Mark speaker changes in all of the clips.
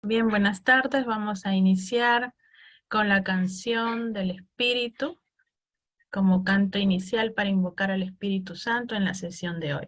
Speaker 1: Bien, buenas tardes. Vamos a iniciar con la canción del Espíritu como canto inicial para invocar al Espíritu Santo en la sesión de hoy.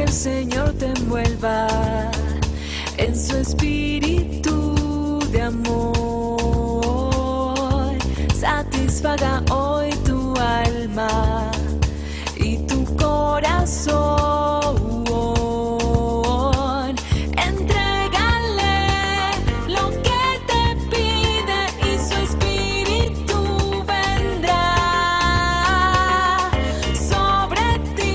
Speaker 2: Señor te envuelva en su espíritu de amor, satisfaga hoy tu alma y tu corazón. Entrégale lo que te pide y su espíritu vendrá sobre ti.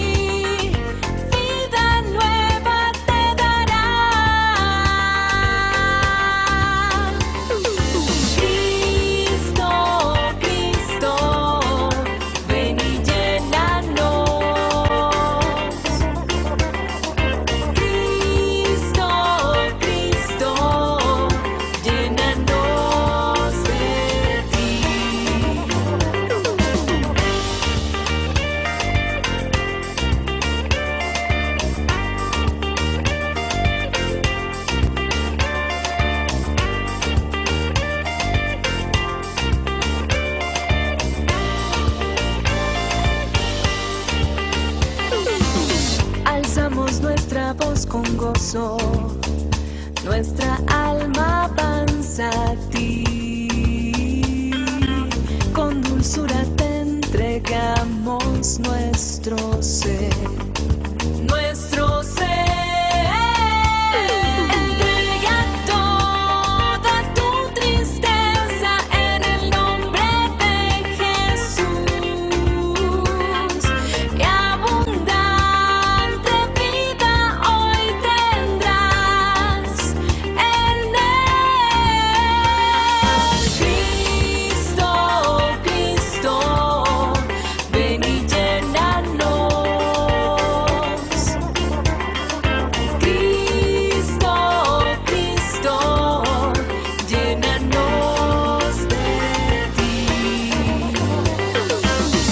Speaker 2: Alzamos nuestra voz con gozo, nuestra alma avanza a ti. Con dulzura te entregamos nuestro ser, nuestro ser. Entrega toda tu tristeza en el nombre de Jesús y abundante vida hoy tendrás en él. Cristo, Cristo, ven y llénanos. Cristo, Cristo, llénanos de ti.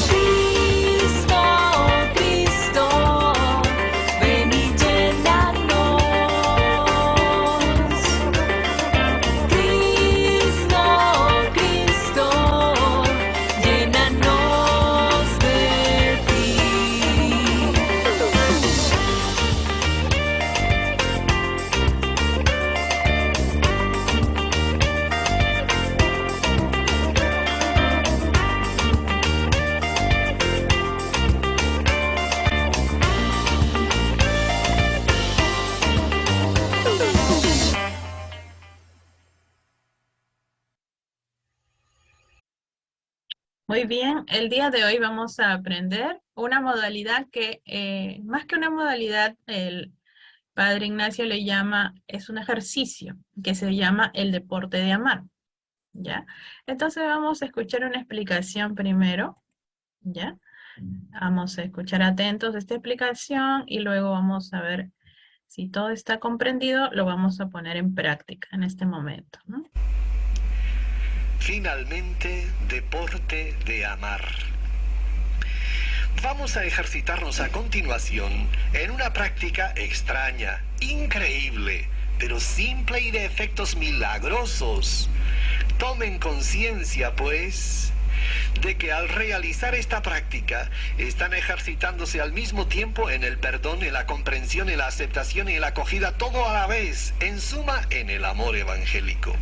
Speaker 2: Cristo, Cristo, ven y llénanos. Cristo, Cristo, llénanos de ti.
Speaker 1: Muy bien, el día de hoy vamos a aprender una modalidad que, más que una modalidad, el Padre Ignacio le llama, es un ejercicio que se llama el deporte de amar, ¿ya? Entonces vamos a escuchar una explicación primero, ¿ya? Vamos a escuchar atentos esta explicación y luego vamos a ver si todo está comprendido, lo vamos a poner en práctica en este momento, ¿no?
Speaker 3: Finalmente, deporte de amar. Vamos a ejercitarnos a continuación en una práctica extraña, increíble, pero simple y de efectos milagrosos. Tomen conciencia, pues, de que al realizar esta práctica están ejercitándose al mismo tiempo en el perdón, en la comprensión, en la aceptación y en la acogida, todo a la vez, en suma, en el amor evangélico.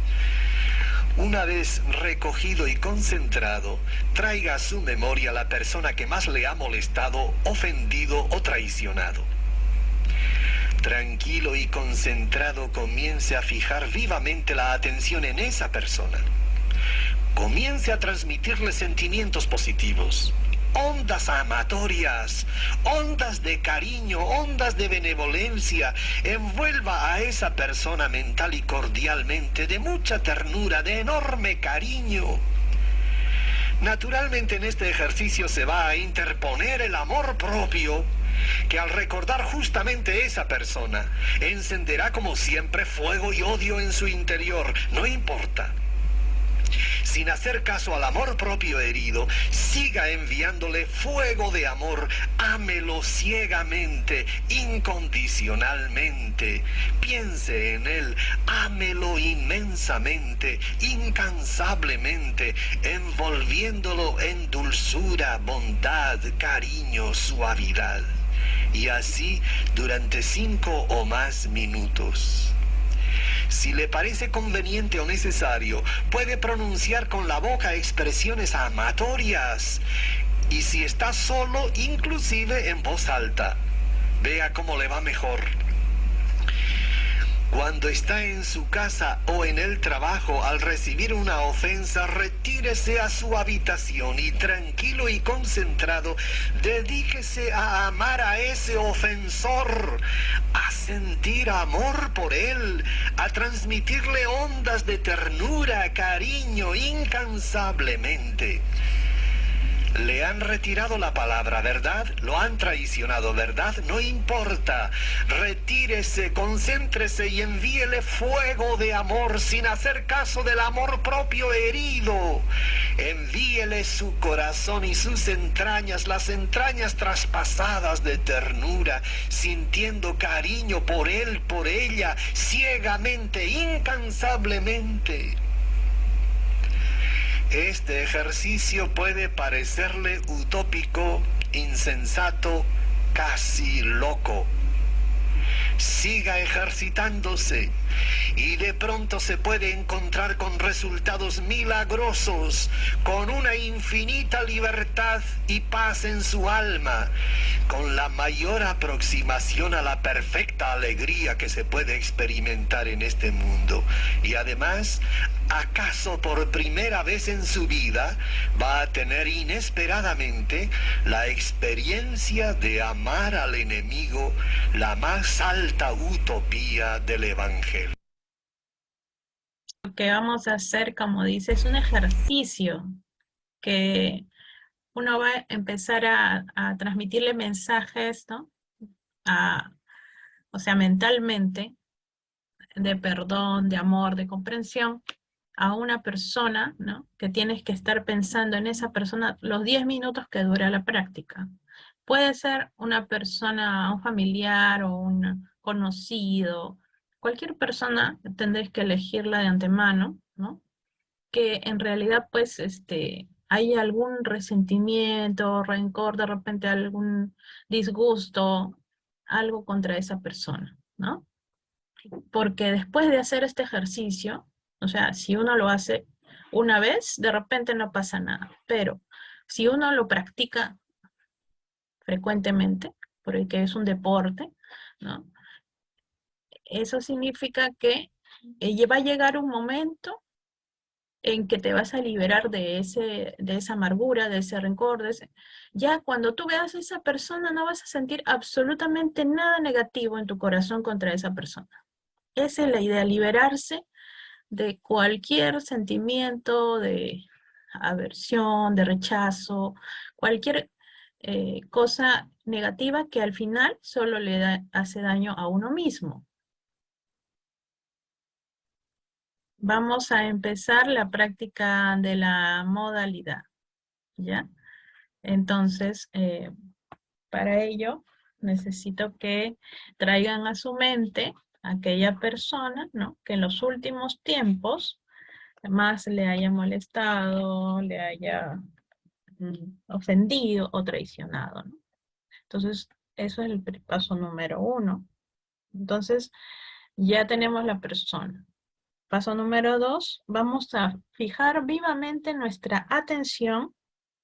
Speaker 3: Una vez recogido y concentrado, traiga a su memoria la persona que más le ha molestado, ofendido o traicionado. Tranquilo y concentrado, comience a fijar vivamente la atención en esa persona. Comience a transmitirle sentimientos positivos. ondas amatorias, ondas de cariño, ondas de benevolencia, envuelva a esa persona mental y cordialmente, de mucha ternura, de enorme cariño. Naturalmente en este ejercicio se va a interponer el amor propio, que al recordar justamente esa persona, encenderá como siempre fuego y odio en su interior, no importa. Sin hacer caso al amor propio herido, siga enviándole fuego de amor, ámelo ciegamente, incondicionalmente. Piense en él, ámelo inmensamente, incansablemente, envolviéndolo en dulzura, bondad, cariño, suavidad. Y así durante 5 o más minutos. Si le parece conveniente o necesario, puede pronunciar con la boca expresiones amatorias. Y si está solo, inclusive en voz alta. Vea cómo le va mejor. Cuando está en su casa o en el trabajo, al recibir una ofensa, retírese a su habitación y tranquilo y concentrado, dedíquese a amar a ese ofensor, a sentir amor por él, a transmitirle ondas de ternura, cariño, incansablemente. Le han retirado la palabra, ¿verdad? Lo han traicionado, ¿verdad? No importa. Retírese, concéntrese y envíele fuego de amor sin hacer caso del amor propio herido. Envíele su corazón y sus entrañas, las entrañas traspasadas de ternura, sintiendo cariño por él, por ella, ciegamente, incansablemente. Este ejercicio puede parecerle utópico, insensato, casi loco. Siga ejercitándose y de pronto se puede encontrar con resultados milagrosos, con una infinita libertad y paz en su alma, con la mayor aproximación a la perfecta alegría que se puede experimentar en este mundo. Y además, ¿acaso por primera vez en su vida va a tener inesperadamente la experiencia de amar al enemigo, la más alta utopía del Evangelio?
Speaker 1: Lo que vamos a hacer, como dice, es un ejercicio que uno va a empezar a transmitirle mensajes, ¿no? O sea, mentalmente, de perdón, de amor, de comprensión, a una persona, ¿no? Que tienes que estar pensando en esa persona los 10 minutos que dura la práctica. Puede ser una persona, un familiar o un conocido, cualquier persona, tendréis que elegirla de antemano, ¿no? Que en realidad, pues, hay algún resentimiento, rencor, de repente algún disgusto, algo contra esa persona, ¿no? Porque después de hacer este ejercicio, o sea, si uno lo hace una vez, de repente no pasa nada, pero si uno lo practica frecuentemente, porque es un deporte, ¿no? Eso significa que va a llegar un momento en que te vas a liberar de esa amargura, de ese rencor, ya cuando tú veas a esa persona no vas a sentir absolutamente nada negativo en tu corazón contra esa persona. Esa es la idea, liberarse de cualquier sentimiento de aversión, de rechazo, cualquier cosa negativa que al final solo hace daño a uno mismo. Vamos a empezar la práctica de la modalidad, ¿ya? Entonces, para ello, necesito que traigan a su mente aquella persona, ¿no? Que en los últimos tiempos más le haya molestado, le haya ofendido o traicionado, ¿no? Entonces, eso es el paso número 1. Entonces, ya tenemos la persona. Paso número 2, vamos a fijar vivamente nuestra atención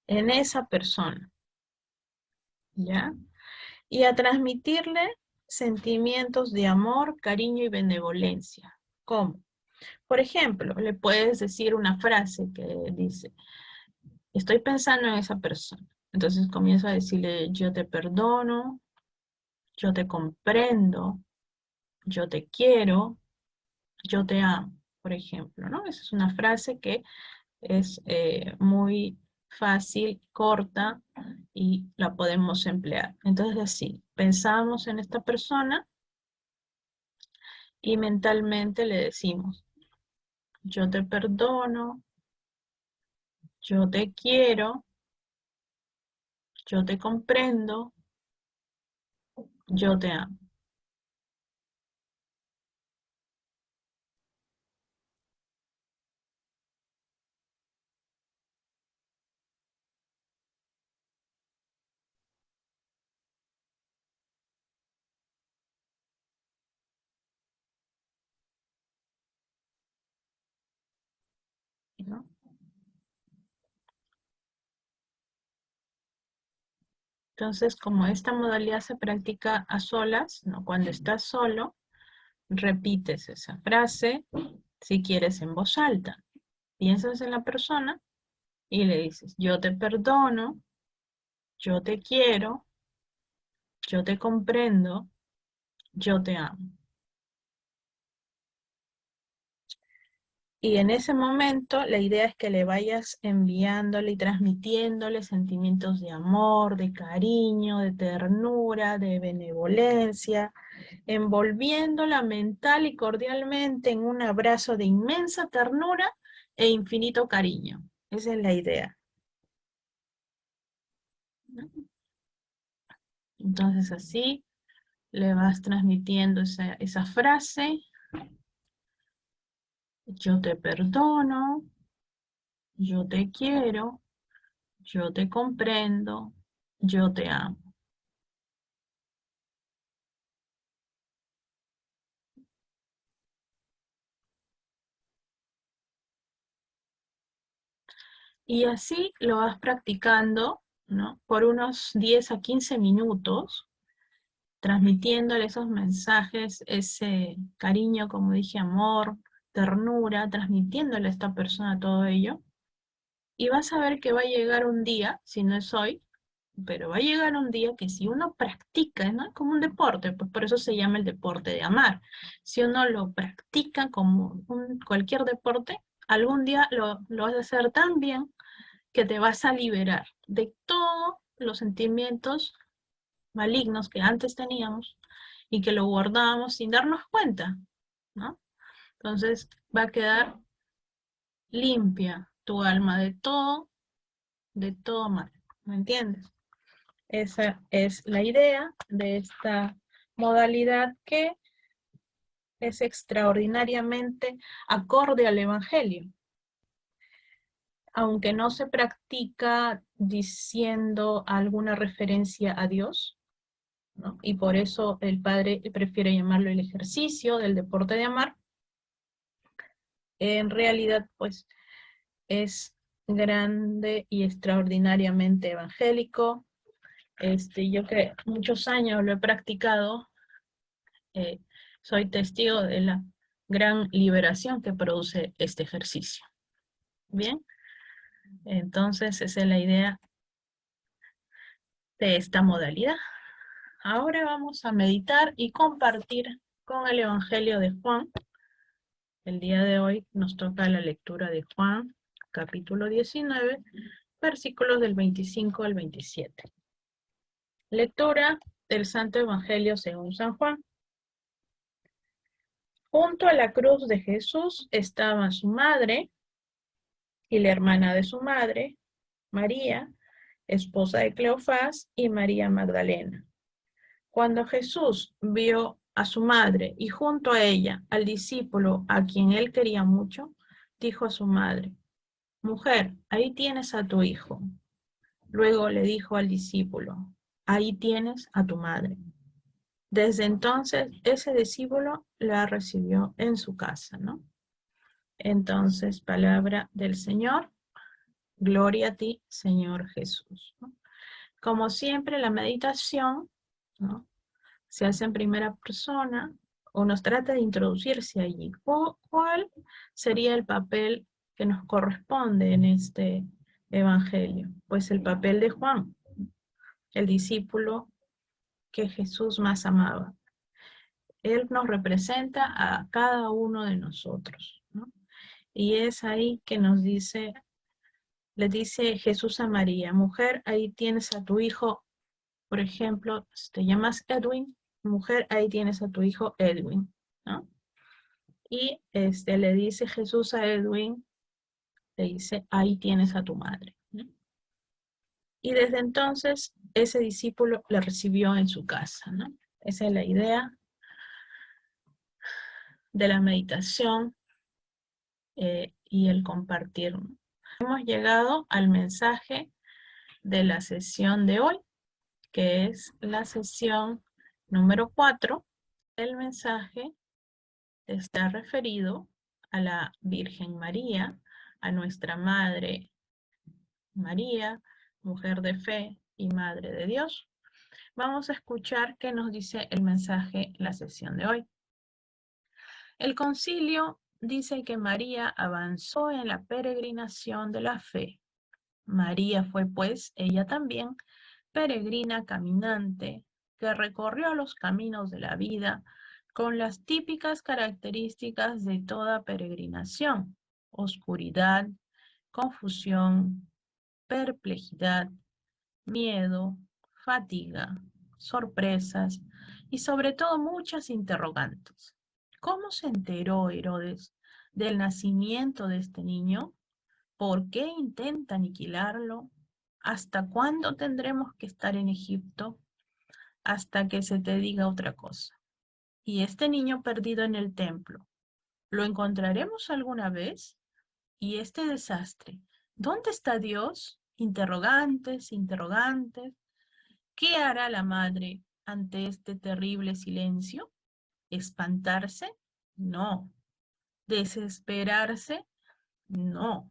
Speaker 1: en esa persona, ¿ya? Y a transmitirle sentimientos de amor, cariño y benevolencia. ¿Cómo? Por ejemplo, le puedes decir una frase que dice, estoy pensando en esa persona. Entonces comienzo a decirle, yo te perdono, yo te comprendo, yo te quiero, yo te amo, por ejemplo, ¿no? Esa es una frase que es muy fácil, corta y la podemos emplear. Entonces así, pensamos en esta persona y mentalmente le decimos, yo te perdono, yo te quiero, yo te comprendo, yo te amo. ¿No? Entonces, como esta modalidad se practica a solas, ¿no? Cuando estás solo, repites esa frase, si quieres en voz alta. Piensas en la persona y le dices, yo te perdono, yo te quiero, yo te comprendo, yo te amo. Y en ese momento la idea es que le vayas enviándole y transmitiéndole sentimientos de amor, de cariño, de ternura, de benevolencia, envolviéndola mental y cordialmente en un abrazo de inmensa ternura e infinito cariño. Esa es la idea, ¿no? Entonces así le vas transmitiendo esa frase, yo te perdono, yo te quiero, yo te comprendo, yo te amo. Y así lo vas practicando, ¿no? Por unos 10 a 15 minutos, transmitiéndole esos mensajes, ese cariño, como dije, amor, ternura, transmitiéndole a esta persona todo ello. Y vas a ver que va a llegar un día, si no es hoy, pero va a llegar un día que si uno practica, ¿no? Como un deporte, pues por eso se llama el deporte de amar. Si uno lo practica como cualquier deporte, algún día lo vas a hacer tan bien que te vas a liberar de todos los sentimientos malignos que antes teníamos y que lo guardábamos sin darnos cuenta, ¿no? Entonces va a quedar limpia tu alma de todo mal, ¿me entiendes? Esa es la idea de esta modalidad que es extraordinariamente acorde al Evangelio. Aunque no se practica diciendo alguna referencia a Dios, ¿no? Y por eso el padre prefiere llamarlo el ejercicio del deporte de amar. En realidad, pues, es grande y extraordinariamente evangélico. Yo que muchos años lo he practicado, eh, soy testigo de la gran liberación que produce este ejercicio. Bien, entonces esa es la idea de esta modalidad. Ahora vamos a meditar y compartir con el Evangelio de Juan. El día de hoy nos toca la lectura de Juan, capítulo 19, versículos del 25 al 27. Lectura del Santo Evangelio según San Juan. Junto a la cruz de Jesús estaba su madre y la hermana de su madre, María, esposa de Cleofás, y María Magdalena. Cuando Jesús vio a su madre y junto a ella al discípulo a quien él quería mucho, dijo a su madre, mujer, ahí tienes a tu hijo. Luego le dijo al discípulo, ahí tienes a tu madre. Desde entonces, ese discípulo la recibió en su casa, ¿no? Entonces, palabra del Señor, gloria a ti, Señor Jesús, ¿no? Como siempre, la meditación, ¿no?, se hace en primera persona o nos trata de introducirse allí. ¿Cuál sería el papel que nos corresponde en este evangelio? Pues el papel de Juan. el discípulo que Jesús más amaba. Él nos representa a cada uno de nosotros, ¿no? Y es ahí que nos dice, le dice Jesús a María, mujer, ahí tienes a tu hijo, por ejemplo, te llamas Edwin, mujer, ahí tienes a tu hijo Edwin, ¿no? Y le dice Jesús a Edwin, le dice, ahí tienes a tu madre, ¿no? Y desde entonces ese discípulo la recibió en su casa, ¿no? Esa es la idea de la meditación y el compartir, ¿no? Hemos llegado al mensaje de la sesión de hoy, que es la sesión número 4. El mensaje está referido a la Virgen María, a nuestra Madre María, mujer de fe y Madre de Dios. Vamos a escuchar qué nos dice el mensaje, la sesión de hoy. El concilio dice que María avanzó en la peregrinación de la fe. María fue, pues, ella también, peregrina caminante, que recorrió los caminos de la vida con las típicas características de toda peregrinación: oscuridad, confusión, perplejidad, miedo, fatiga, sorpresas y sobre todo muchas interrogantes. ¿Cómo se enteró Herodes del nacimiento de este niño? ¿Por qué intenta aniquilarlo? ¿Hasta cuándo tendremos que estar en Egipto? Hasta que se te diga otra cosa. ¿Y este niño perdido en el templo, lo encontraremos alguna vez? ¿Y este desastre? ¿Dónde está Dios? Interrogantes, interrogantes. ¿Qué hará la madre ante este terrible silencio? ¿Espantarse? No. ¿Desesperarse? No.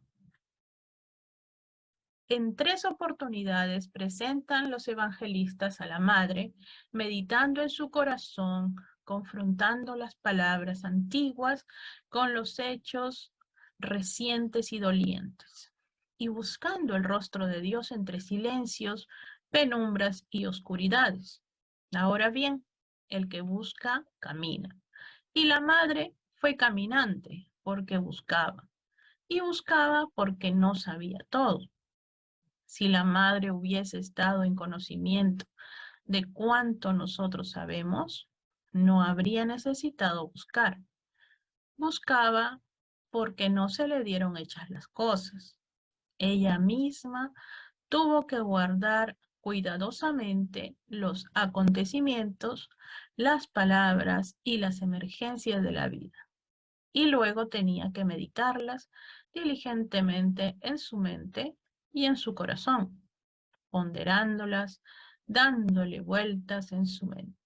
Speaker 1: En 3 oportunidades presentan los evangelistas a la madre, meditando en su corazón, confrontando las palabras antiguas con los hechos recientes y dolientes, y buscando el rostro de Dios entre silencios, penumbras y oscuridades. Ahora bien, el que busca, camina. Y la madre fue caminante porque buscaba, y buscaba porque no sabía todo. Si la madre hubiese estado en conocimiento de cuánto nosotros sabemos, no habría necesitado buscar. Buscaba porque no se le dieron hechas las cosas. Ella misma tuvo que guardar cuidadosamente los acontecimientos, las palabras y las emergencias de la vida. Y luego tenía que meditarlas diligentemente en su mente y en su corazón, ponderándolas, dándole vueltas en su mente.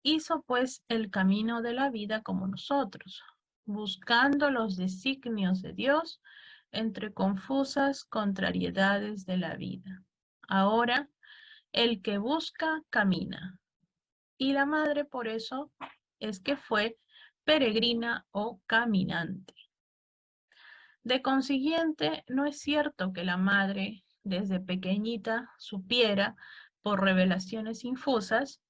Speaker 1: Hizo pues el camino de la vida como nosotros, buscando los designios de Dios entre confusas contrariedades de la vida. Ahora, el que busca, camina. Y la madre por eso es que fue peregrina o caminante. De consiguiente, no es cierto que la madre desde pequeñita supiera por revelaciones infusas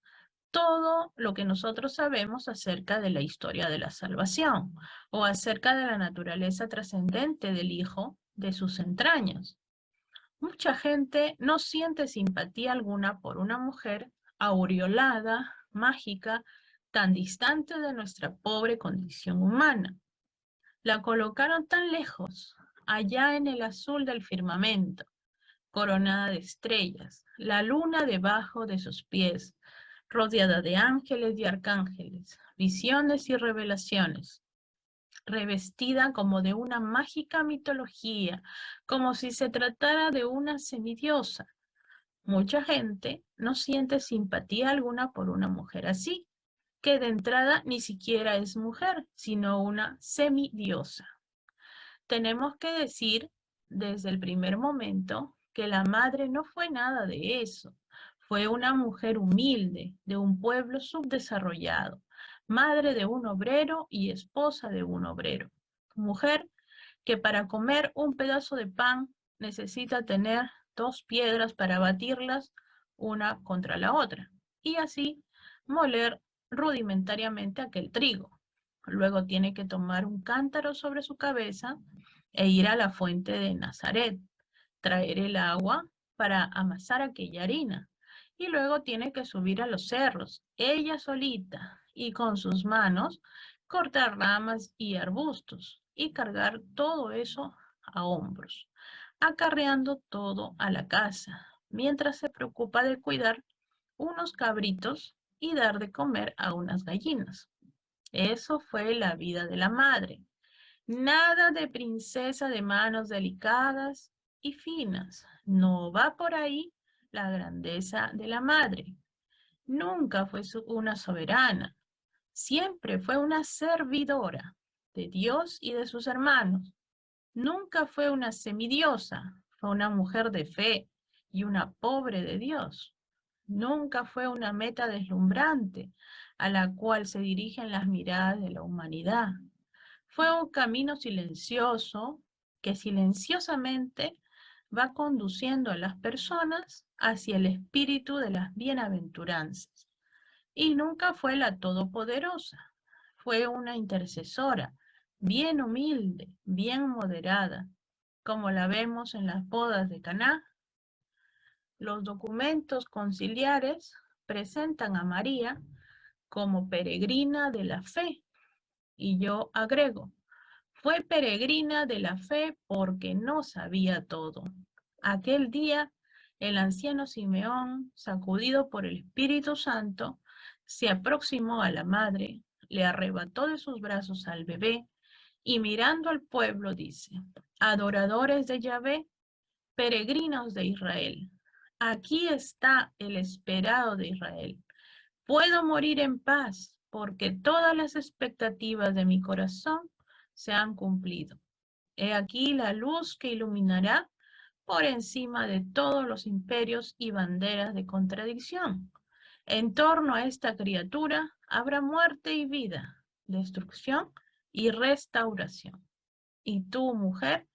Speaker 1: todo lo que nosotros sabemos acerca de la historia de la salvación o acerca de la naturaleza trascendente del Hijo de sus entrañas. Mucha gente no siente simpatía alguna por una mujer aureolada, mágica, tan distante de nuestra pobre condición humana. La colocaron tan lejos, allá en el azul del firmamento, coronada de estrellas, la luna debajo de sus pies, rodeada de ángeles y arcángeles, visiones y revelaciones, revestida como de una mágica mitología, como si se tratara de una semidiosa. Mucha gente no siente simpatía alguna por una mujer así, que de entrada ni siquiera es mujer, sino una semidiosa. Tenemos que decir desde el primer momento que la madre no fue nada de eso. Fue una mujer humilde, de un pueblo subdesarrollado, madre de un obrero y esposa de un obrero. Mujer que para comer un pedazo de pan necesita tener 2 piedras para batirlas una contra la otra, y así moler rudimentariamente aquel trigo. Luego tiene que tomar un cántaro sobre su cabeza e ir a la fuente de Nazaret, traer el agua para amasar aquella harina. Y luego tiene que subir a los cerros, ella solita, y con sus manos cortar ramas y arbustos y cargar todo eso a hombros, acarreando todo a la casa, mientras se preocupa de cuidar unos cabritos y dar de comer a unas gallinas. Eso fue la vida de la madre. Nada de princesa de manos delicadas y finas. No va por ahí la grandeza de la madre. Nunca fue una soberana. Siempre fue una servidora de Dios y de sus hermanos. Nunca fue una semidiosa. Fue una mujer de fe y una pobre de Dios. Nunca fue una meta deslumbrante a la cual se dirigen las miradas de la humanidad. Fue un camino silencioso que silenciosamente va conduciendo a las personas hacia el espíritu de las bienaventuranzas. Y nunca fue la todopoderosa, fue una intercesora, bien humilde, bien moderada, como la vemos en las bodas de Caná. Los documentos conciliares presentan a María como peregrina de la fe, y yo agrego, fue peregrina de la fe porque no sabía todo. Aquel día, el anciano Simeón, sacudido por el Espíritu Santo, se aproximó a la madre, le arrebató de sus brazos al bebé y mirando al pueblo dice, adoradores de Yahvé, peregrinos de Israel, aquí está el esperado de Israel. Puedo morir en paz porque todas las expectativas de mi corazón se han cumplido. He aquí la luz que iluminará por encima de todos los imperios y banderas de contradicción. En torno a esta criatura habrá muerte y vida, destrucción y restauración. Y tú, mujer,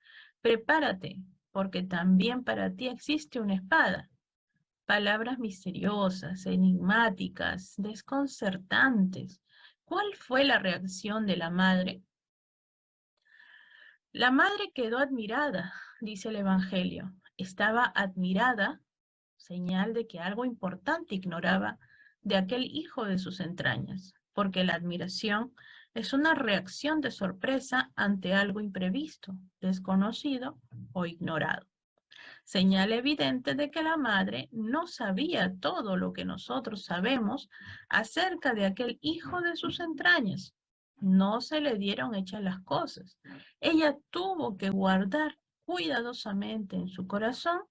Speaker 1: prepárate, porque también para ti existe una espada. Palabras misteriosas, enigmáticas, desconcertantes. ¿Cuál fue la reacción de la madre? La madre quedó admirada, dice el Evangelio. Estaba admirada, señal de que algo importante ignoraba de aquel hijo de sus entrañas, porque la admiración es una reacción de sorpresa ante algo imprevisto, desconocido o ignorado. Señal evidente de que la madre no sabía todo lo que nosotros sabemos acerca de aquel hijo de sus entrañas. No se le dieron hechas las cosas. Ella tuvo que guardar cuidadosamente en su corazón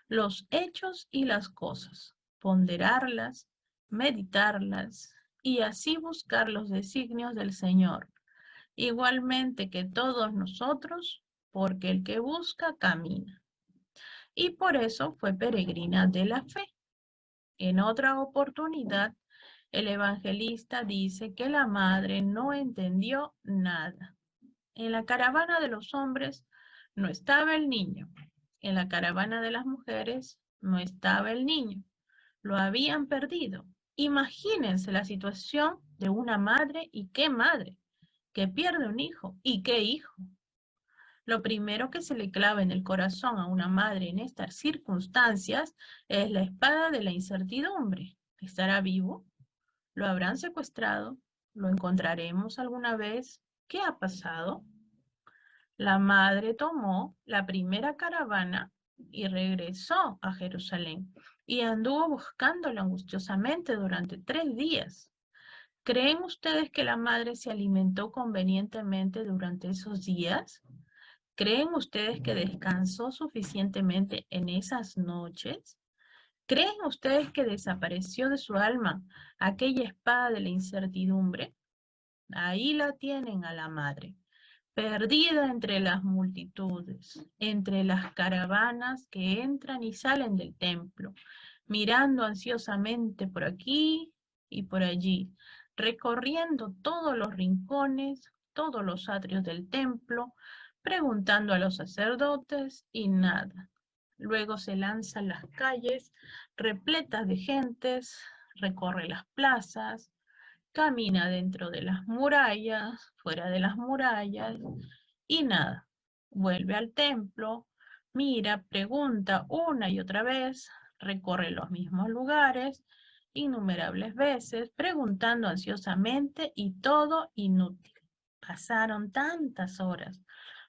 Speaker 1: los hechos y las cosas, ponderarlas, meditarlas y así buscar los designios del Señor, igualmente que todos nosotros, porque el que busca camina. Y por eso fue peregrina de la fe. En otra oportunidad, el evangelista dice que la madre no entendió nada. En la caravana de los hombres no estaba el niño. En la caravana de las mujeres no estaba el niño. Lo habían perdido. Imagínense la situación de una madre, y qué madre, que pierde un hijo, y qué hijo. Lo primero que se le clava en el corazón a una madre en estas circunstancias es la espada de la incertidumbre. ¿Estará vivo? ¿Lo habrán secuestrado? ¿Lo encontraremos alguna vez? ¿Qué ha pasado? La madre tomó la primera caravana y regresó a Jerusalén y anduvo buscándolo angustiosamente durante 3 días. ¿Creen ustedes que la madre se alimentó convenientemente durante esos días? ¿Creen ustedes que descansó suficientemente en esas noches? ¿Creen ustedes que desapareció de su alma aquella espada de la incertidumbre? Ahí la tienen a la madre, perdida entre las multitudes, entre las caravanas que entran y salen del templo, mirando ansiosamente por aquí y por allí, recorriendo todos los rincones, todos los atrios del templo, preguntando a los sacerdotes y nada. Luego se lanza a las calles repletas de gentes, recorre las plazas, camina dentro de las murallas, fuera de las murallas, y nada. Vuelve al templo, mira, pregunta una y otra vez, recorre los mismos lugares innumerables veces, preguntando ansiosamente y todo inútil. Pasaron tantas horas,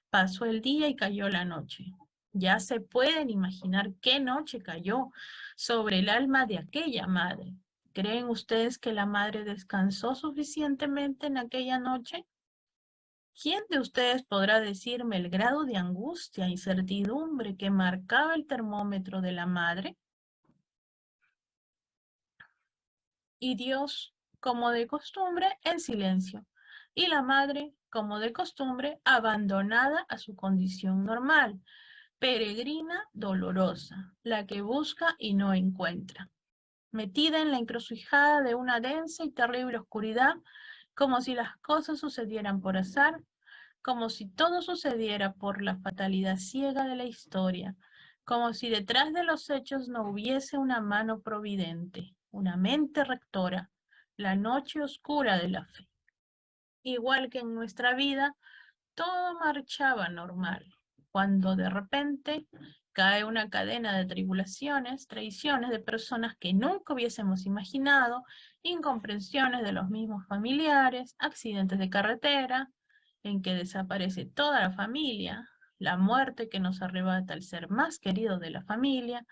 Speaker 1: pasó el día y cayó la noche. Ya se pueden imaginar qué noche cayó sobre el alma de aquella madre. ¿Creen ustedes que la madre descansó suficientemente en aquella noche? ¿Quién de ustedes podrá decirme el grado de angustia e incertidumbre que marcaba el termómetro de la madre? Y Dios, como de costumbre, en silencio, y la madre, como de costumbre, abandonada a su condición normal, peregrina, dolorosa, la que busca y no encuentra, metida en la encrucijada de una densa y terrible oscuridad, como si las cosas sucedieran por azar, como si todo sucediera por la fatalidad ciega de la historia, como si detrás de los hechos no hubiese una mano providente, una mente rectora, la noche oscura de la fe. Igual que en nuestra vida, todo marchaba normal, cuando de repente cae una cadena de tribulaciones, traiciones de personas que nunca hubiésemos imaginado, incomprensiones de los mismos familiares, accidentes de carretera, en que desaparece toda la familia, la muerte que nos arrebata el ser más querido de la familia,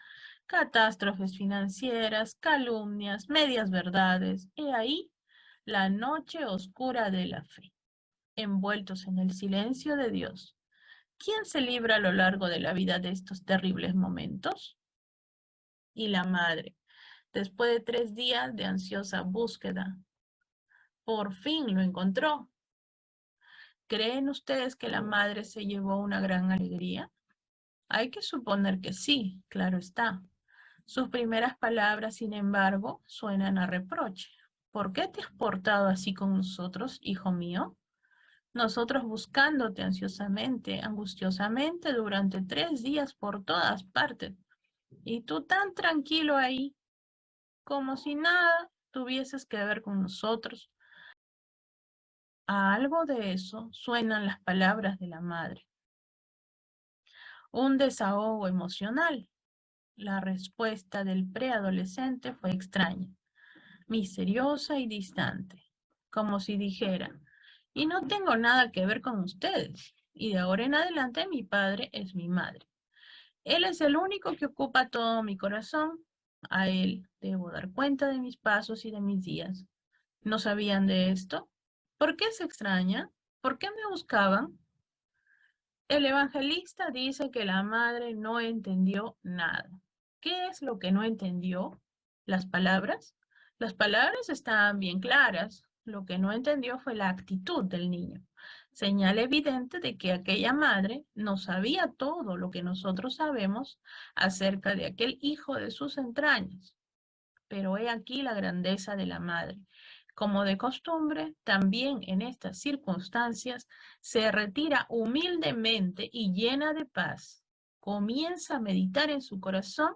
Speaker 1: catástrofes financieras, calumnias, medias verdades, y ahí la noche oscura de la fe, envueltos en el silencio de Dios. ¿Quién se libra a lo largo de la vida de estos terribles momentos? Y la madre, después de 3 días de ansiosa búsqueda, por fin lo encontró. ¿Creen ustedes que la madre se llevó una gran alegría? Hay que suponer que sí, claro está. Sus primeras palabras, sin embargo, suenan a reproche. ¿Por qué te has portado así con nosotros, hijo mío? Nosotros buscándote ansiosamente, angustiosamente durante 3 días por todas partes. Y tú tan tranquilo ahí, como si nada tuvieses que ver con nosotros. A algo de eso suenan las palabras de la madre. Un desahogo emocional. La respuesta del preadolescente fue extraña, misteriosa y distante, como si dijera, y no tengo nada que ver con ustedes, y de ahora en adelante mi padre es mi madre. Él es el único que ocupa todo mi corazón, a él debo dar cuenta de mis pasos y de mis días. ¿No sabían de esto? ¿Por qué se extraña? ¿Por qué me buscaban? El evangelista dice que la madre no entendió nada. ¿Qué es lo que no entendió? ¿Las palabras? Las palabras estaban bien claras. Lo que no entendió fue la actitud del niño. Señal evidente de que aquella madre no sabía todo lo que nosotros sabemos acerca de aquel hijo de sus entrañas. Pero he aquí la grandeza de la madre. Como de costumbre, también en estas circunstancias se retira humildemente y llena de paz. Comienza a meditar en su corazón,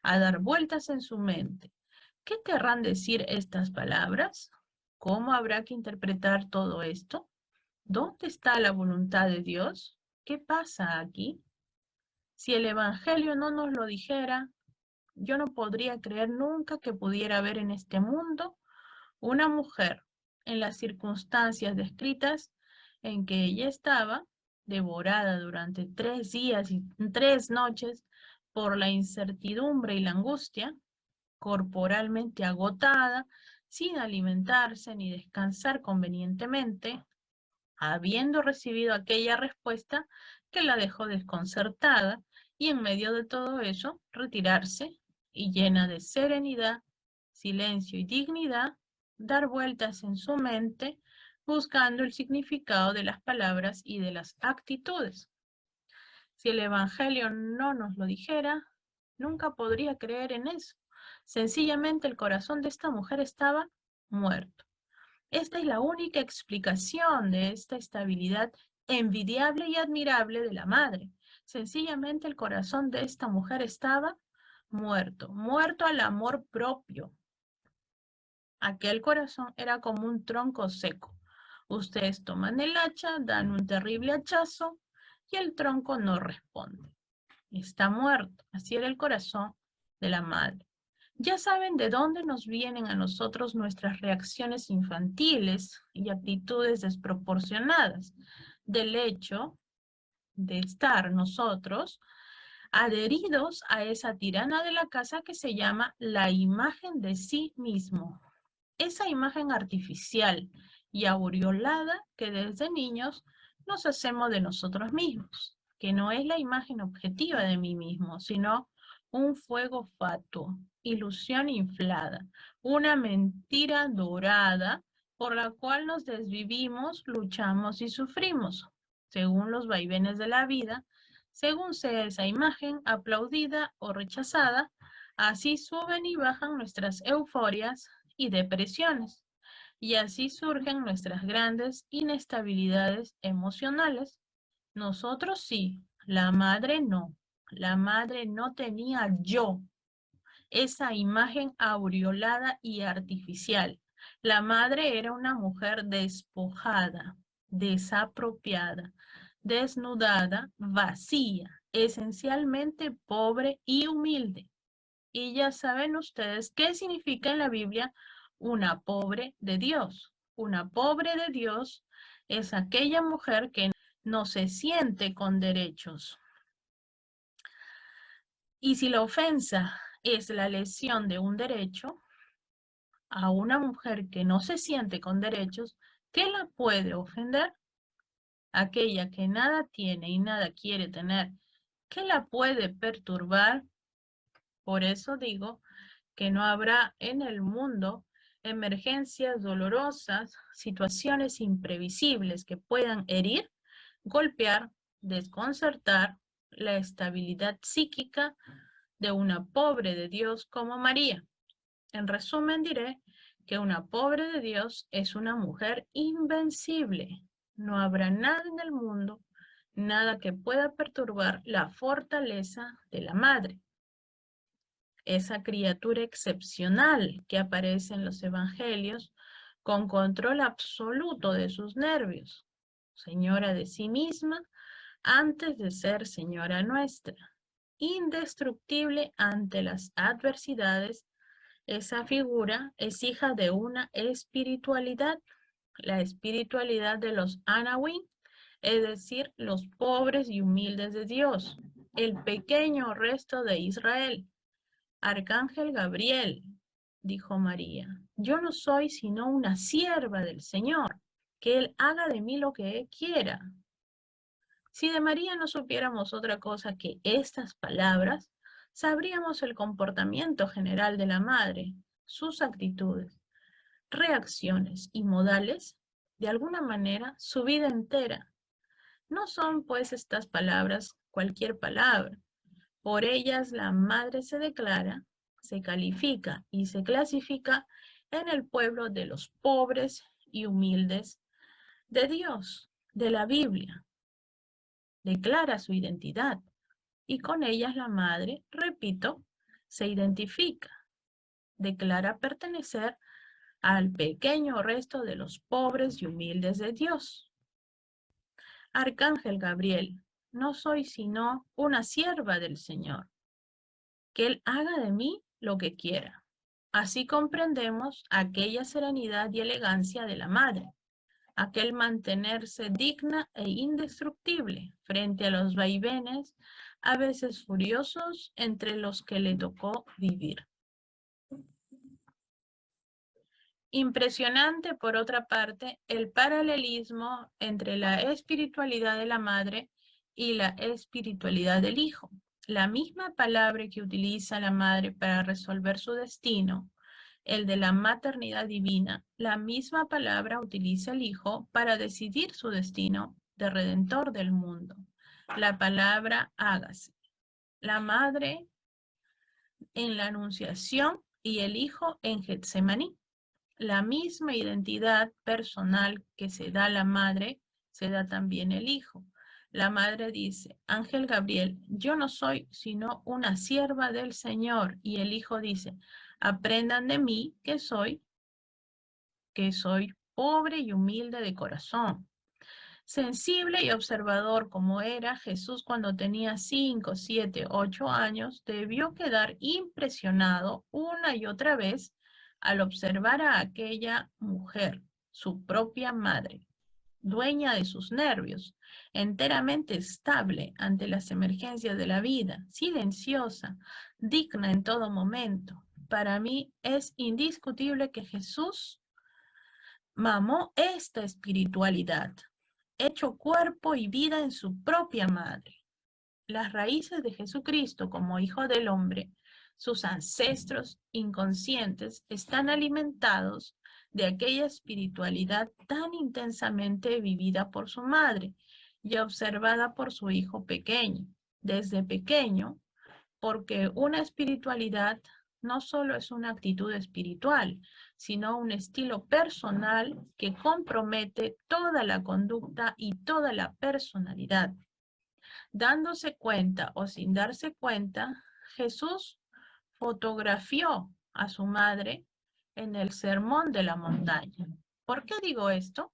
Speaker 1: a dar vueltas en su mente. ¿Qué querrán decir estas palabras? ¿Cómo habrá que interpretar todo esto? ¿Dónde está la voluntad de Dios? ¿Qué pasa aquí? Si el Evangelio no nos lo dijera, yo no podría creer nunca que pudiera haber en este mundo una mujer en las circunstancias descritas en que ella estaba, devorada durante 3 días y 3 noches por la incertidumbre y la angustia, corporalmente agotada, sin alimentarse ni descansar convenientemente, habiendo recibido aquella respuesta que la dejó desconcertada y en medio de todo eso retirarse y llena de serenidad, silencio y dignidad, dar vueltas en su mente buscando el significado de las palabras y de las actitudes. Si el Evangelio no nos lo dijera, nunca podría creer en eso. Sencillamente el corazón de esta mujer estaba muerto. Esta es la única explicación de esta estabilidad envidiable y admirable de la madre. Sencillamente el corazón de esta mujer estaba muerto, muerto al amor propio. Aquel corazón era como un tronco seco. Ustedes toman el hacha, dan un terrible hachazo y el tronco no responde. Está muerto. Así era el corazón de la madre. Ya saben de dónde nos vienen a nosotros nuestras reacciones infantiles y actitudes desproporcionadas. Del hecho de estar nosotros adheridos a esa tirana de la casa que se llama la imagen de sí mismo. Esa imagen artificial y aureolada que desde niños nos hacemos de nosotros mismos, que no es la imagen objetiva de mí mismo, sino un fuego fatuo, ilusión inflada, una mentira dorada por la cual nos desvivimos, luchamos y sufrimos, según los vaivenes de la vida, según sea esa imagen aplaudida o rechazada, así suben y bajan nuestras euforias y depresiones. Y así surgen nuestras grandes inestabilidades emocionales. Nosotros sí, la madre no. La madre no tenía yo, esa imagen aureolada y artificial. La madre era una mujer despojada, desapropiada, desnudada, vacía, esencialmente pobre y humilde. Y ya saben ustedes qué significa en la Biblia una pobre de Dios. Una pobre de Dios es aquella mujer que no se siente con derechos. Y si la ofensa es la lesión de un derecho, a una mujer que no se siente con derechos, ¿qué la puede ofender? Aquella que nada tiene y nada quiere tener, ¿qué la puede perturbar? Por eso digo que no habrá en el mundo emergencias dolorosas, situaciones imprevisibles que puedan herir, golpear, desconcertar la estabilidad psíquica de una pobre de Dios como María. En resumen diré que una pobre de Dios es una mujer invencible. No habrá nada en el mundo, nada que pueda perturbar la fortaleza de la madre. Esa criatura excepcional que aparece en los evangelios con control absoluto de sus nervios, señora de sí misma antes de ser señora nuestra, indestructible ante las adversidades. Esa figura es hija de una espiritualidad, la espiritualidad de los Anahuim, es decir, los pobres y humildes de Dios, el pequeño resto de Israel. Arcángel Gabriel, dijo María, yo no soy sino una sierva del Señor, que Él haga de mí lo que Él quiera. Si de María no supiéramos otra cosa que estas palabras, sabríamos el comportamiento general de la madre, sus actitudes, reacciones y modales, de alguna manera, su vida entera. No son, pues, estas palabras cualquier palabra. Por ellas la madre se declara, se califica y se clasifica en el pueblo de los pobres y humildes de Dios, de la Biblia. Declara su identidad y con ellas la madre, repito, se identifica, declara pertenecer al pequeño resto de los pobres y humildes de Dios. Arcángel Gabriel, no soy sino una sierva del Señor, que Él haga de mí lo que quiera. Así comprendemos aquella serenidad y elegancia de la madre, aquel mantenerse digna e indestructible frente a los vaivenes, a veces furiosos, entre los que le tocó vivir. Impresionante, por otra parte, el paralelismo entre la espiritualidad de la madre y la espiritualidad del hijo. La misma palabra que utiliza la madre para resolver su destino, el de la maternidad divina, la misma palabra utiliza el hijo para decidir su destino de redentor del mundo. La palabra hágase. La madre en la anunciación y el hijo en Getsemaní. La misma identidad personal que se da a la madre, se da también el hijo. La madre dice, Ángel Gabriel, yo no soy sino una sierva del Señor. Y el hijo dice, aprendan de mí que soy pobre y humilde de corazón. Sensible y observador como era, Jesús cuando tenía 5, 7, 8 años, debió quedar impresionado una y otra vez al observar a aquella mujer, su propia madre, dueña de sus nervios, enteramente estable ante las emergencias de la vida, silenciosa, digna en todo momento. Para mí es indiscutible que Jesús mamó esta espiritualidad, hecho cuerpo y vida en su propia madre. Las raíces de Jesucristo como Hijo del Hombre, sus ancestros inconscientes, están alimentados de aquella espiritualidad tan intensamente vivida por su madre y observada por su hijo pequeño, desde pequeño, porque una espiritualidad no solo es una actitud espiritual, sino un estilo personal que compromete toda la conducta y toda la personalidad. Dándose cuenta o sin darse cuenta, Jesús fotografió a su madre en el Sermón de la Montaña. ¿Por qué digo esto?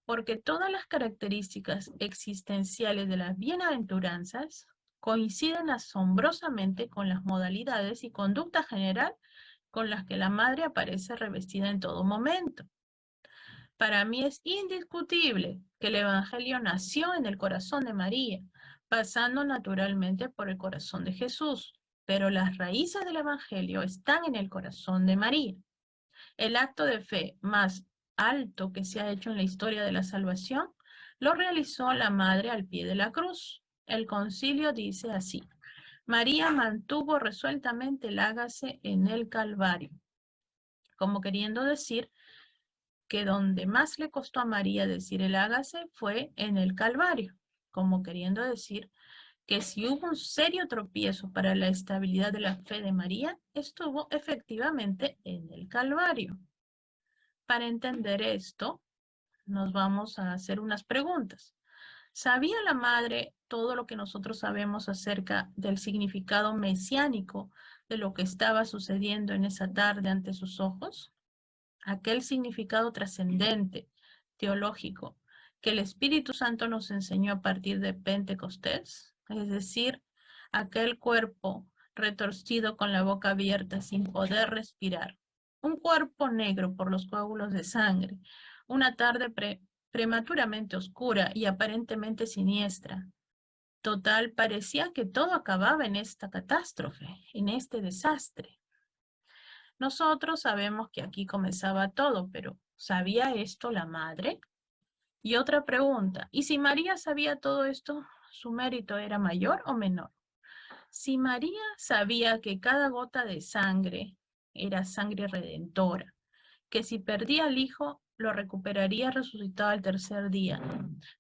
Speaker 1: Porque todas las características existenciales de las bienaventuranzas coinciden asombrosamente con las modalidades y conducta general con las que la madre aparece revestida en todo momento. Para mí es indiscutible que el Evangelio nació en el corazón de María, pasando naturalmente por el corazón de Jesús, pero las raíces del Evangelio están en el corazón de María. El acto de fe más alto que se ha hecho en la historia de la salvación lo realizó la madre al pie de la cruz. El concilio dice así: María mantuvo resueltamente el hágase en el Calvario, como queriendo decir que donde más le costó a María decir el hágase fue en el Calvario, como queriendo decir que si hubo un serio tropiezo para la estabilidad de la fe de María, estuvo efectivamente en el Calvario. Para entender esto, nos vamos a hacer unas preguntas. ¿Sabía la madre todo lo que nosotros sabemos acerca del significado mesiánico de lo que estaba sucediendo en esa tarde ante sus ojos? Aquel significado trascendente, teológico, que el Espíritu Santo nos enseñó a partir de Pentecostés, es decir, aquel cuerpo retorcido con la boca abierta sin poder respirar, un cuerpo negro por los coágulos de sangre, una tarde prematuramente oscura y aparentemente siniestra. Total, parecía que todo acababa en esta catástrofe, en este desastre. Nosotros sabemos que aquí comenzaba todo, pero ¿sabía esto la madre? Y otra pregunta, ¿y si María sabía todo esto, su mérito era mayor o menor? Si María sabía que cada gota de sangre era sangre redentora, que si perdía al hijo, lo recuperaría resucitado al tercer día,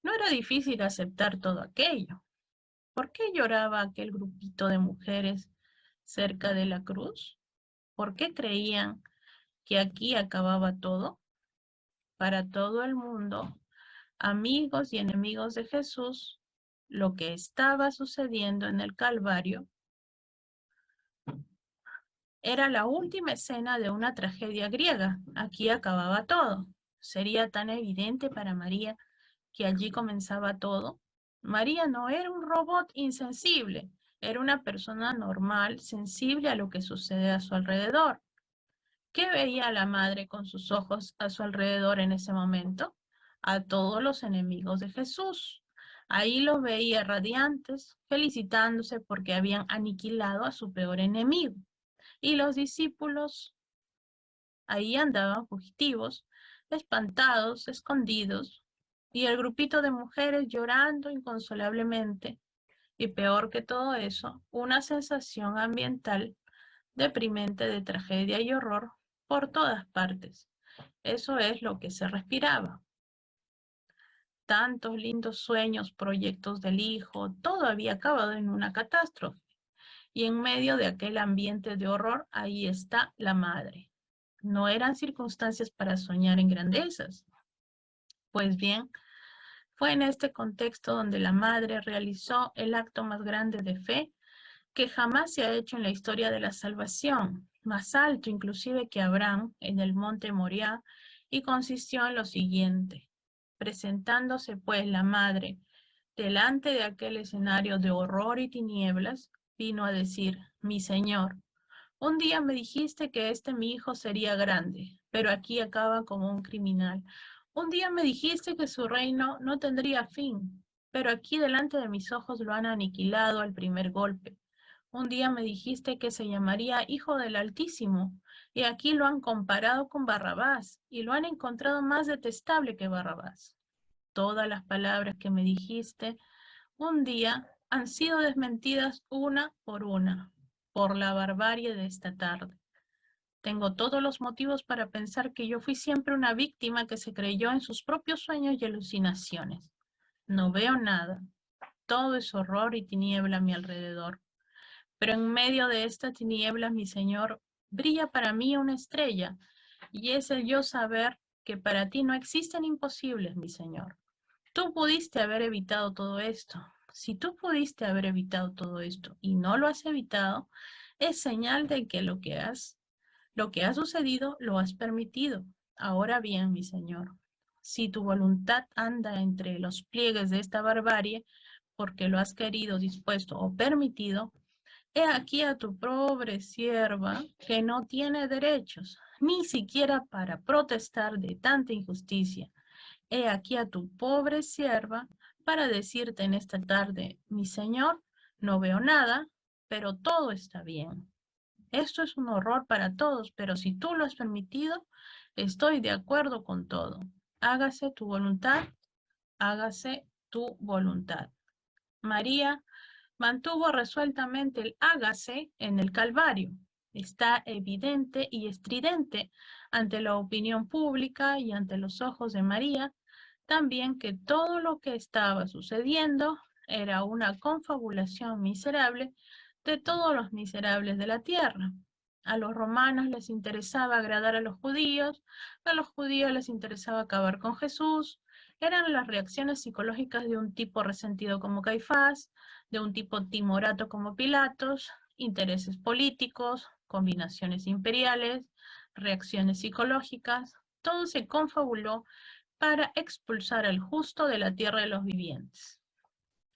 Speaker 1: no era difícil aceptar todo aquello. ¿Por qué lloraba aquel grupito de mujeres cerca de la cruz? ¿Por qué creían que aquí acababa todo? Para todo el mundo, amigos y enemigos de Jesús, lo que estaba sucediendo en el Calvario era la última escena de una tragedia griega. Aquí acababa todo. Sería tan evidente para María que allí comenzaba todo. María no era un robot insensible, era una persona normal, sensible a lo que sucede a su alrededor. ¿Qué veía la madre con sus ojos a su alrededor en ese momento? A todos los enemigos de Jesús. Ahí los veía radiantes, felicitándose porque habían aniquilado a su peor enemigo. Y los discípulos ahí andaban fugitivos, espantados, escondidos, y el grupito de mujeres llorando inconsolablemente. Y peor que todo eso, una sensación ambiental deprimente de tragedia y horror por todas partes. Eso es lo que se respiraba. Tantos lindos sueños, proyectos del hijo, todo había acabado en una catástrofe. Y en medio de aquel ambiente de horror, ahí está la madre. No eran circunstancias para soñar en grandezas. Pues bien, Fue en este contexto donde la madre realizó el acto más grande de fe que jamás se ha hecho en la historia de la salvación, más alto inclusive que Abraham en el monte Moriah, y consistió en lo siguiente: presentándose pues la madre delante de aquel escenario de horror y tinieblas, vino a decir: mi Señor, un día me dijiste que mi hijo sería grande, pero aquí acaba como un criminal. Un día me dijiste que su reino no tendría fin, pero aquí delante de mis ojos lo han aniquilado al primer golpe. Un día me dijiste que se llamaría Hijo del Altísimo, y aquí lo han comparado con Barrabás, y lo han encontrado más detestable que Barrabás. Todas las palabras que me dijiste un día han sido desmentidas una por la barbarie de esta tarde. Tengo todos los motivos para pensar que yo fui siempre una víctima que se creyó en sus propios sueños y alucinaciones. No veo nada. Todo es horror y tiniebla a mi alrededor. Pero en medio de esta tiniebla, mi Señor, brilla para mí una estrella, y es el yo saber que para ti no existen imposibles, mi Señor. Tú pudiste haber evitado todo esto. Si tú pudiste haber evitado todo esto y no lo has evitado, es señal de que lo que ha sucedido lo has permitido. Ahora bien, mi Señor, si tu voluntad anda entre los pliegues de esta barbarie, porque lo has querido, dispuesto o permitido, he aquí a tu pobre sierva que no tiene derechos, ni siquiera para protestar de tanta injusticia. He aquí a tu pobre sierva para decirte en esta tarde: mi Señor, no veo nada, pero todo está bien. Esto es un horror para todos, pero si tú lo has permitido, estoy de acuerdo con todo. Hágase tu voluntad, hágase tu voluntad. María mantuvo resueltamente el hágase en el Calvario. Está evidente y estridente ante la opinión pública y ante los ojos de María también que todo lo que estaba sucediendo era una confabulación miserable de todos los miserables de la tierra. A los romanos les interesaba agradar a los judíos les interesaba acabar con Jesús. Eran las reacciones psicológicas de un tipo resentido como Caifás, de un tipo timorato como Pilatos, intereses políticos, combinaciones imperiales, reacciones psicológicas. Todo se confabuló para expulsar al justo de la tierra de los vivientes.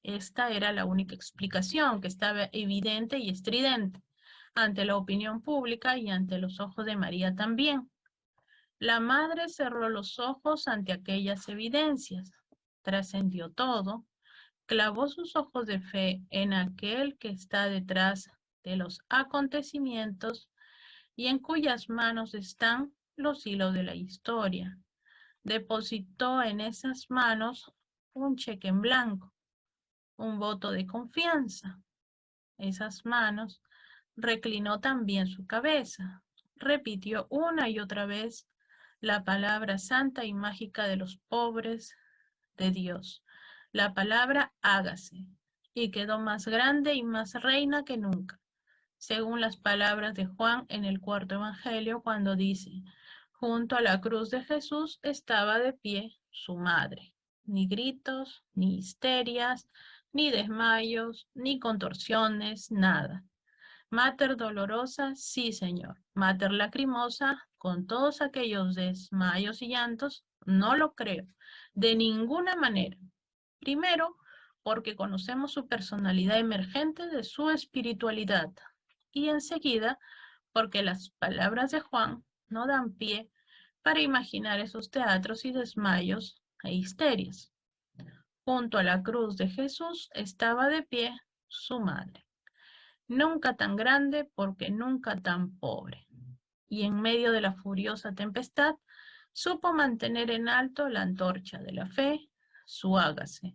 Speaker 1: Esta era la única explicación que estaba evidente y estridente ante la opinión pública y ante los ojos de María también. La madre cerró los ojos ante aquellas evidencias, trascendió todo, clavó sus ojos de fe en aquel que está detrás de los acontecimientos y en cuyas manos están los hilos de la historia. Depositó en esas manos un cheque en blanco, un voto de confianza. Esas manos reclinó también su cabeza, repitió una y otra vez la palabra santa y mágica de los pobres de Dios, la palabra hágase, y quedó más grande y más reina que nunca, según las palabras de Juan en el cuarto evangelio cuando dice: junto a la cruz de Jesús estaba de pie su madre. Ni gritos, ni histerias, ni desmayos, ni contorsiones, nada. Mater dolorosa, sí, Señor. Mater lacrimosa, con todos aquellos desmayos y llantos, no lo creo, de ninguna manera. Primero, porque conocemos su personalidad emergente de su espiritualidad. Y enseguida, porque las palabras de Juan no dan pie para imaginar esos teatros y desmayos e histerias. Junto a la cruz de Jesús estaba de pie su madre. Nunca tan grande porque nunca tan pobre. Y en medio de la furiosa tempestad, supo mantener en alto la antorcha de la fe, su hágase.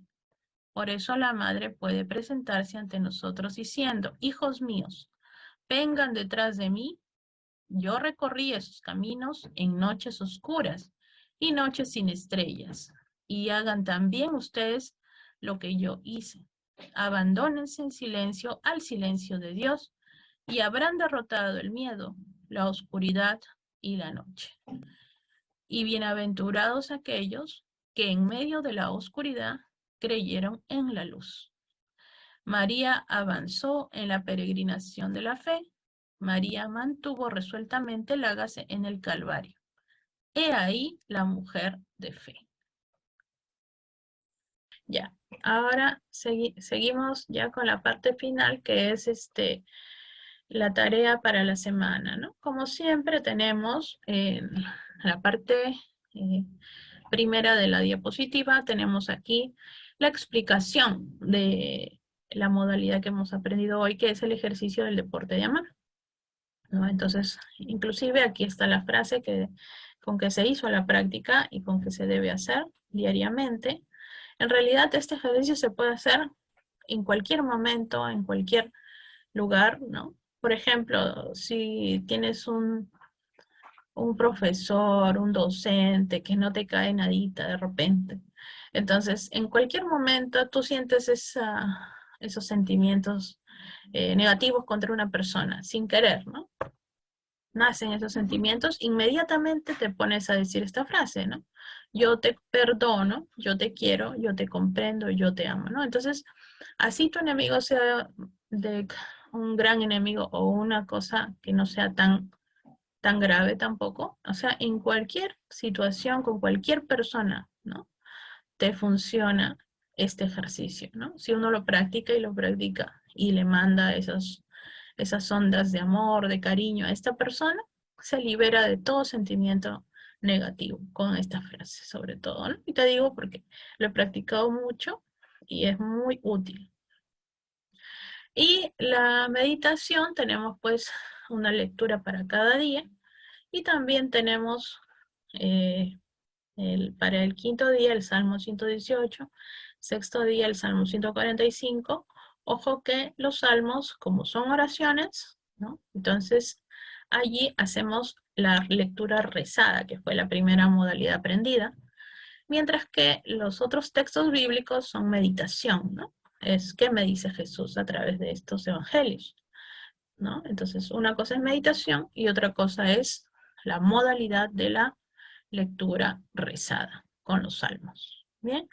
Speaker 1: Por eso la madre puede presentarse ante nosotros diciendo: hijos míos, vengan detrás de mí. Yo recorrí esos caminos en noches oscuras y noches sin estrellas, y hagan también ustedes lo que yo hice. Abandónense en silencio al silencio de Dios y habrán derrotado el miedo, la oscuridad y la noche. Y bienaventurados aquellos que en medio de la oscuridad creyeron en la luz. María avanzó en la peregrinación de la fe. María mantuvo resueltamente el hágase en el Calvario. He ahí la mujer de fe. Ya, ahora seguimos ya con la parte final, que es la tarea para la semana, ¿no? Como siempre tenemos la parte primera de la diapositiva, tenemos aquí la explicación de la modalidad que hemos aprendido hoy, que es el ejercicio del deporte de amar, ¿no? Entonces, inclusive aquí está la frase con que se hizo la práctica y con que se debe hacer diariamente. En realidad, este ejercicio se puede hacer en cualquier momento, en cualquier lugar, ¿no? Por ejemplo, si tienes un profesor, un docente que no te cae nadita de repente, entonces en cualquier momento tú sientes esos sentimientos negativos contra una persona, sin querer, ¿no? Nacen esos sentimientos, inmediatamente te pones a decir esta frase, ¿no? Yo te perdono, yo te quiero, yo te comprendo, yo te amo, ¿no? Entonces, así tu enemigo sea de un gran enemigo o una cosa que no sea tan grave tampoco, o sea, en cualquier situación, con cualquier persona, ¿no? Te funciona este ejercicio, ¿no? Si uno lo practica y le manda esas ondas de amor, de cariño a esta persona, se libera de todo sentimiento negativo con esta frase, sobre todo, ¿no? Y te digo porque lo he practicado mucho y es muy útil. Y la meditación, tenemos pues una lectura para cada día y también tenemos para el quinto día el Salmo 118, sexto día el Salmo 145. Ojo que los salmos, como son oraciones, ¿no? Entonces allí hacemos la lectura rezada, que fue la primera modalidad aprendida, mientras que los otros textos bíblicos son meditación, ¿no? Es qué me dice Jesús a través de estos evangelios, ¿no? Entonces una cosa es meditación y otra cosa es la modalidad de la lectura rezada con los salmos. Bien,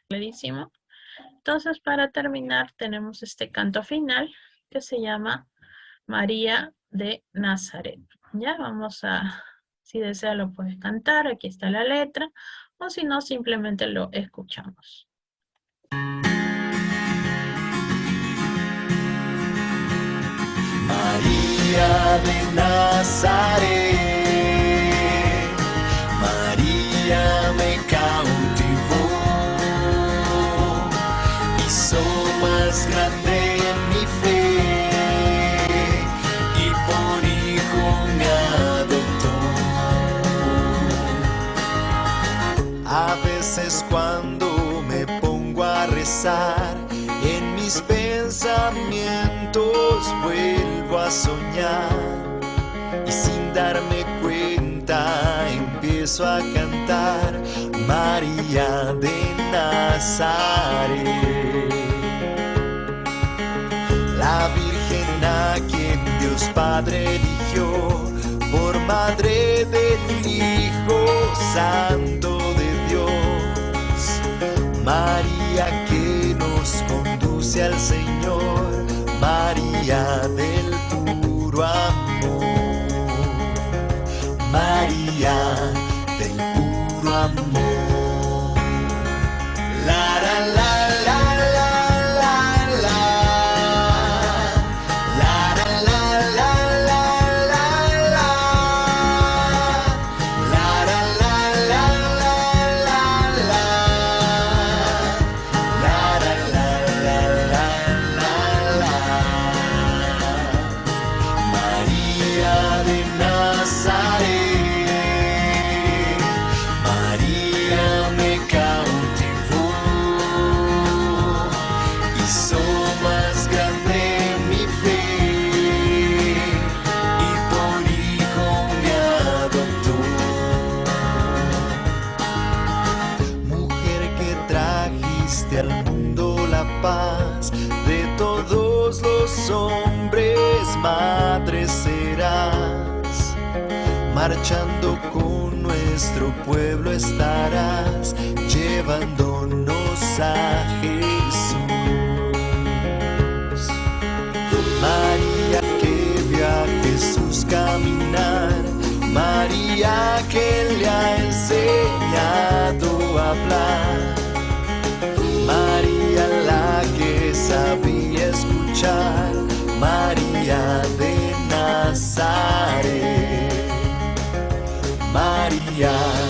Speaker 1: clarísimo. Entonces, para terminar, tenemos este canto final que se llama María de Nazaret. Ya vamos a, si desea lo puedes cantar, aquí está la letra, o si no, simplemente lo escuchamos.
Speaker 4: María de Nazaret, María me cautivó, hizo más grande mi fe y por hijo me adoptó. A veces cuando me pongo a rezar, en mis pensamientos vuelvo a soñar y sin darme cuenta empiezo a cantar María de Nazaret. La Virgen a quien Dios Padre eligió por madre del Hijo Santo de Dios. María que nos conduce al Señor, María del puro amor, María del puro amor. La la la la la la la, la la la la la la la, la la la la la la la. María de Nazaret, María me cautivó, hizo más grande mi fe y por hijo me adoptó. Mujer que trajiste al mundo la paz de todos los hombres, madre serás, marchando con nuestro nuestro pueblo estarás, llevándonos a Jesús. María que vio a Jesús caminar, María que le ha enseñado a hablar, María la que sabía escuchar, María de Nazaret, María